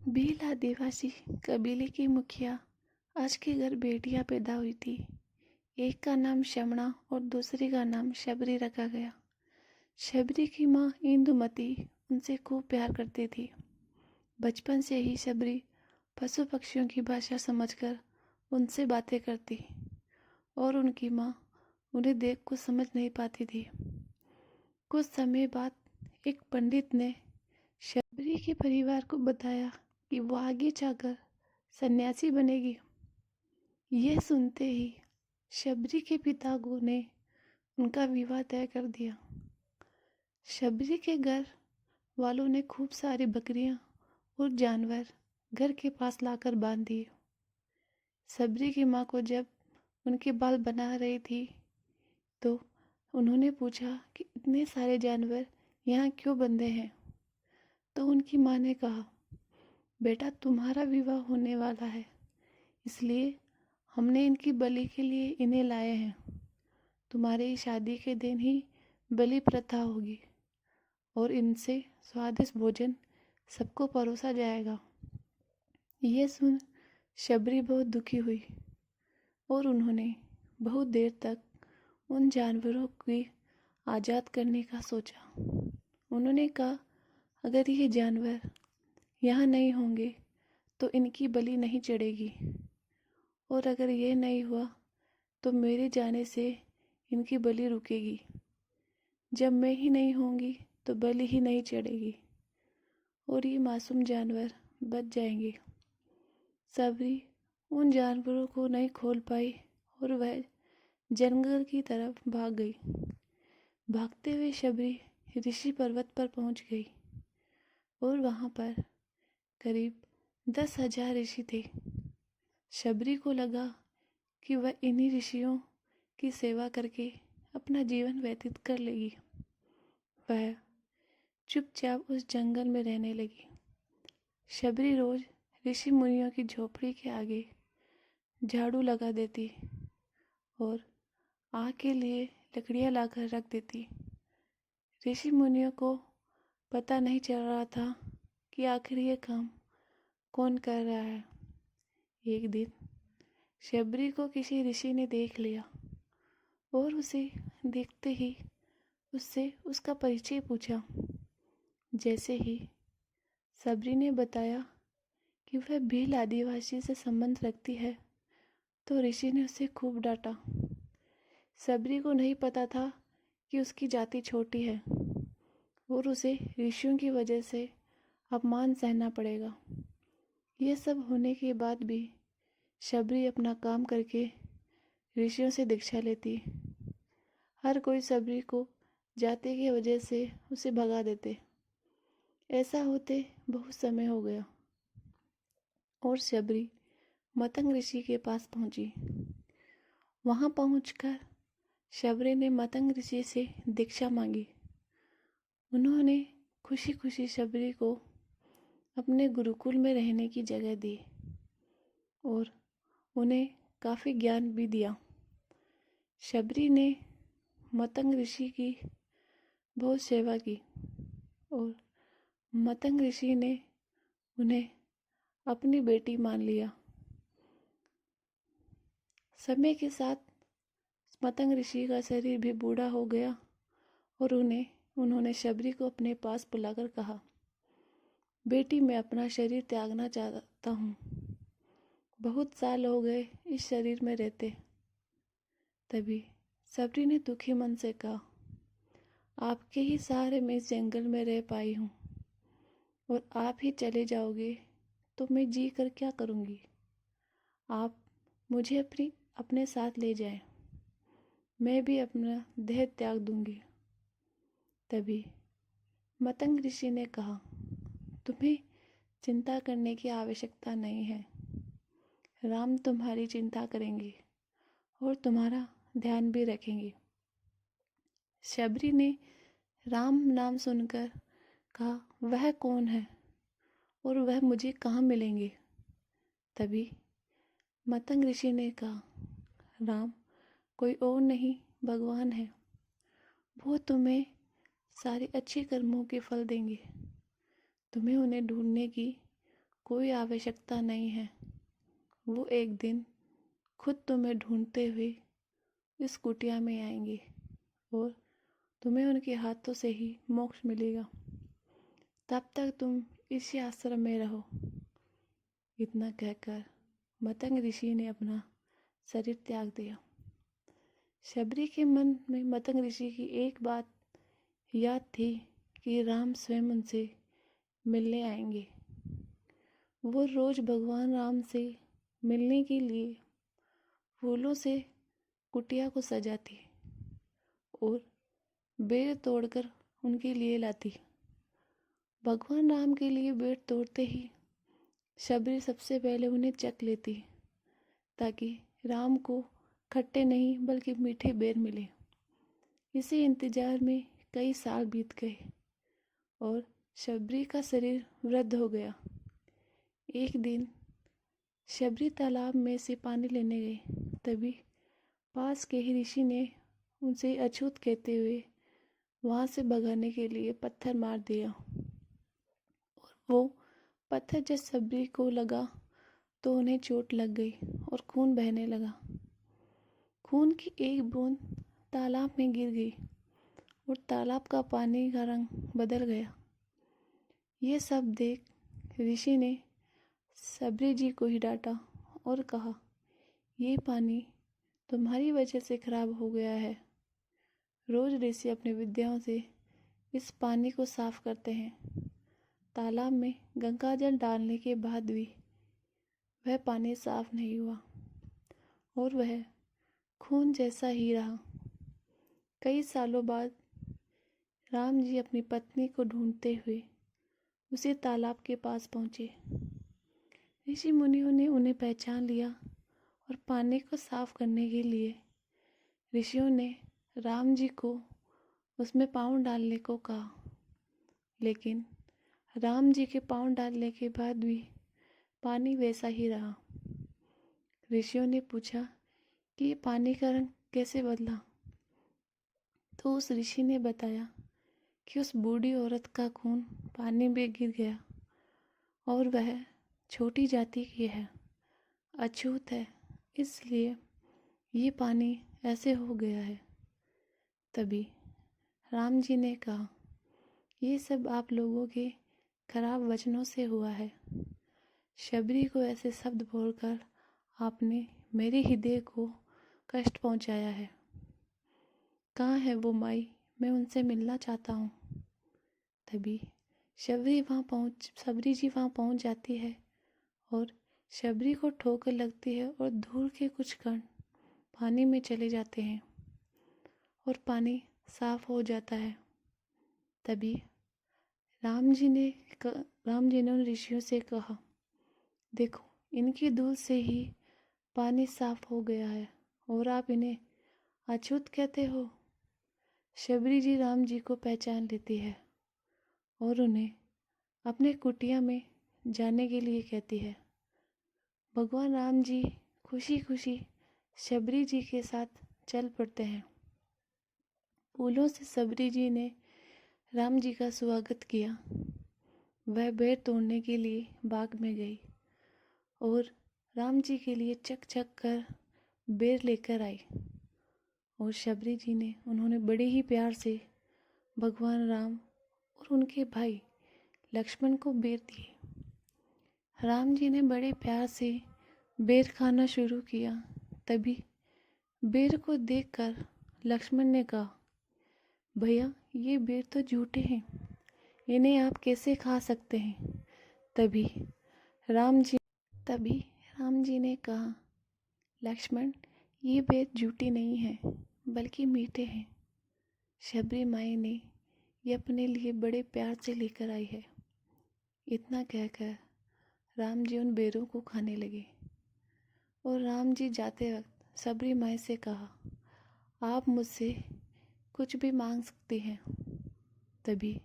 भील आदिवासी कबीले की मुखिया आज के घर बेटियां पैदा हुई थी। एक का नाम शमणा और दूसरी का नाम शबरी रखा गया। शबरी की माँ इंदुमती उनसे खूब प्यार करती थी। बचपन से ही शबरी पशु पक्षियों की भाषा समझकर उनसे बातें करती और उनकी माँ उन्हें देख कुछ समझ नहीं पाती थी। कुछ समय बाद एक पंडित ने शबरी के परिवार को बताया कि वो आगे जाकर सन्यासी बनेगी। यह सुनते ही शबरी के पिता ने उनका विवाह तय कर दिया। शबरी के घर वालों ने खूब सारी बकरियां और जानवर घर के पास लाकर बांध दिए। शबरी की माँ को जब उनके बाल बना रही थी तो उन्होंने पूछा कि इतने सारे जानवर यहाँ क्यों बंधे हैं। तो उनकी माँ ने कहा, बेटा तुम्हारा विवाह होने वाला है, इसलिए हमने इनकी बलि के लिए इन्हें लाए हैं। तुम्हारी शादी के दिन ही बलि प्रथा होगी और इनसे स्वादिष्ट भोजन सबको परोसा जाएगा। यह सुन शबरी बहुत दुखी हुई और उन्होंने बहुत देर तक उन जानवरों को आज़ाद करने का सोचा। उन्होंने कहा, अगर ये जानवर यहाँ नहीं होंगे तो इनकी बलि नहीं चढ़ेगी, और अगर यह नहीं हुआ तो मेरे जाने से इनकी बलि रुकेगी। जब मैं ही नहीं होंगी तो बलि ही नहीं चढ़ेगी और ये मासूम जानवर बच जाएंगे। शबरी उन जानवरों को नहीं खोल पाई और वह जंगल की तरफ भाग गई। भागते हुए शबरी ऋषि पर्वत पर पहुंच गई और वहां पर करीब 10,000 ऋषि थे। शबरी को लगा कि वह इन्हीं ऋषियों की सेवा करके अपना जीवन व्यतीत कर लेगी। वह चुपचाप उस जंगल में रहने लगी। शबरी रोज ऋषि मुनियों की झोपड़ी के आगे झाड़ू लगा देती और आग के लिए लकड़ियां लाकर रख देती। ऋषि मुनियों को पता नहीं चल रहा था कि आखिर ये काम कौन कर रहा है। एक दिन शबरी को किसी ऋषि ने देख लिया और उसे देखते ही उससे उसका परिचय पूछा। जैसे ही शबरी ने बताया कि वह भील आदिवासी से संबंध रखती है तो ऋषि ने उसे खूब डांटा। शबरी को नहीं पता था कि उसकी जाति छोटी है और उसे ऋषियों की वजह से अपमान सहना पड़ेगा। यह सब होने के बाद भी शबरी अपना काम करके ऋषियों से दीक्षा लेती। हर कोई शबरी को जाति की वजह से उसे भगा देते। ऐसा होते बहुत समय हो गया और शबरी मतंग ऋषि के पास पहुंची। वहां पहुंचकर शबरी ने मतंग ऋषि से दीक्षा मांगी। उन्होंने खुशी खुशी शबरी को अपने गुरुकुल में रहने की जगह दी और उन्हें काफ़ी ज्ञान भी दिया। शबरी ने मतंग ऋषि की बहुत सेवा की और मतंग ऋषि ने उन्हें अपनी बेटी मान लिया। समय के साथ मतंग ऋषि का शरीर भी बूढ़ा हो गया और उन्होंने शबरी को अपने पास बुलाकर कहा, बेटी मैं अपना शरीर त्यागना चाहता हूँ। बहुत साल हो गए इस शरीर में रहते। तभी शबरी ने दुखी मन से कहा, आपके ही सहारे मैं इस जंगल में रह पाई हूँ और आप ही चले जाओगे तो मैं जी कर क्या करूँगी। आप मुझे अपने साथ ले जाएं, मैं भी अपना देह त्याग दूंगी। तभी मतंग ऋषि ने कहा, तुम्हें चिंता करने की आवश्यकता नहीं है। राम तुम्हारी चिंता करेंगे और तुम्हारा ध्यान भी रखेंगे। शबरी ने राम नाम सुनकर कहा, वह कौन है और वह मुझे कहाँ मिलेंगे। तभी मतंग ऋषि ने कहा, राम कोई और नहीं भगवान है। वो तुम्हें सारे अच्छे कर्मों के फल देंगे। तुम्हें उन्हें ढूंढने की कोई आवश्यकता नहीं है। वो एक दिन खुद तुम्हें ढूंढते हुए इस कुटिया में आएंगे और तुम्हें उनके हाथों से ही मोक्ष मिलेगा। तब तक तुम इसी आश्रम में रहो। इतना कहकर मतंग ऋषि ने अपना शरीर त्याग दिया। शबरी के मन में मतंग ऋषि की एक बात याद थी कि राम स्वयं उनसे मिलने आएंगे। वो रोज भगवान राम से मिलने के लिए फूलों से कुटिया को सजाती और बेर तोड़कर उनके लिए लाती। भगवान राम के लिए बेर तोड़ते ही शबरी सबसे पहले उन्हें चख लेती ताकि राम को खट्टे नहीं बल्कि मीठे बेर मिले। इसी इंतजार में कई साल बीत गए और शबरी का शरीर वृद्ध हो गया। एक दिन शबरी तालाब में से पानी लेने गए, तभी पास के ही ऋषि ने उनसे अछूत कहते हुए वहाँ से भगाने के लिए पत्थर मार दिया और वो पत्थर जब शबरी को लगा तो उन्हें चोट लग गई और खून बहने लगा। खून की एक बूंद तालाब में गिर गई और तालाब का पानी का रंग बदल गया। ये सब देख ऋषि ने शबरी जी को ही डांटा और कहा, ये पानी तुम्हारी वजह से खराब हो गया है। रोज ऋषि अपनी विद्याओं से इस पानी को साफ करते हैं। तालाब में गंगाजल डालने के बाद भी वह पानी साफ नहीं हुआ और वह खून जैसा ही रहा। कई सालों बाद राम जी अपनी पत्नी को ढूंढते हुए उसी तालाब के पास पहुँचे। ऋषि मुनियों ने उन्हें पहचान लिया और पानी को साफ करने के लिए ऋषियों ने राम जी को उसमें पाँव डालने को कहा, लेकिन राम जी के पाँव डालने के बाद भी पानी वैसा ही रहा। ऋषियों ने पूछा कि ये पानी का रंग कैसे बदला, तो उस ऋषि ने बताया कि उस बूढ़ी औरत का खून पानी में गिर गया और वह छोटी जाति की है, अछूत है, इसलिए ये पानी ऐसे हो गया है। तभी राम जी ने कहा, ये सब आप लोगों के खराब वचनों से हुआ है। शबरी को ऐसे शब्द बोलकर आपने मेरे हृदय को कष्ट पहुंचाया है। कहाँ है वो माई, मैं उनसे मिलना चाहता हूँ। तभी शबरी जी वहाँ पहुँच जाती है और शबरी को ठोकर लगती है और धूल के कुछ कण पानी में चले जाते हैं और पानी साफ हो जाता है। तभी राम जी ने उन ऋषियों से कहा, देखो इनकी धूल से ही पानी साफ हो गया है और आप इन्हें अछूत कहते हो। शबरी जी राम जी को पहचान लेती है और उन्हें अपने कुटिया में जाने के लिए कहती है। भगवान राम जी खुशी खुशी शबरी जी के साथ चल पड़ते हैं। फूलों से शबरी जी ने राम जी का स्वागत किया। वह बेर तोड़ने के लिए बाग में गई और राम जी के लिए चक चक कर बेर लेकर आई और शबरी जी ने उन्होंने बड़े ही प्यार से भगवान राम और उनके भाई लक्ष्मण को बेर दिए। राम जी ने बड़े प्यार से बेर खाना शुरू किया। तभी बेर को देखकर लक्ष्मण ने कहा, भैया ये बेर तो झूठे हैं, इन्हें आप कैसे खा सकते हैं। तभी राम जी ने कहा, लक्ष्मण ये बेर झूठी नहीं है बल्कि मीठे हैं। शबरी माई ने ये अपने लिए बड़े प्यार से लेकर आई है। इतना कहकर राम जी उन बेरों को खाने लगे और राम जी जाते वक्त शबरी माई से कहा, आप मुझसे कुछ भी मांग सकती हैं। तभी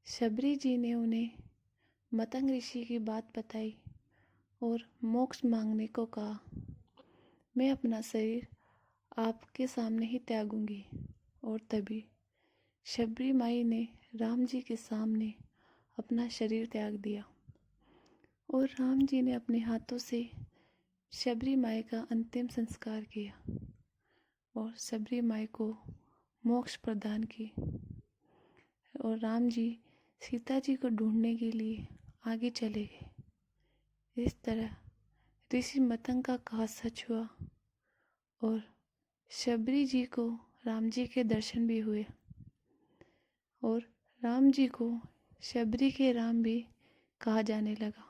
शबरी जी ने उन्हें मतंग ऋषि की बात बताई और मोक्ष मांगने को कहा, मैं अपना शरीर आपके सामने ही त्यागूंगी। और तभी शबरी माई ने राम जी के सामने अपना शरीर त्याग दिया और राम जी ने अपने हाथों से शबरी माई का अंतिम संस्कार किया और शबरी माई को मोक्ष प्रदान की। और राम जी सीता जी को ढूंढने के लिए आगे चले गए। इस तरह ऋषि मतंग का कहा सच हुआ और शबरी जी को राम जी के दर्शन भी हुए और राम जी को शबरी के राम भी कहा जाने लगा।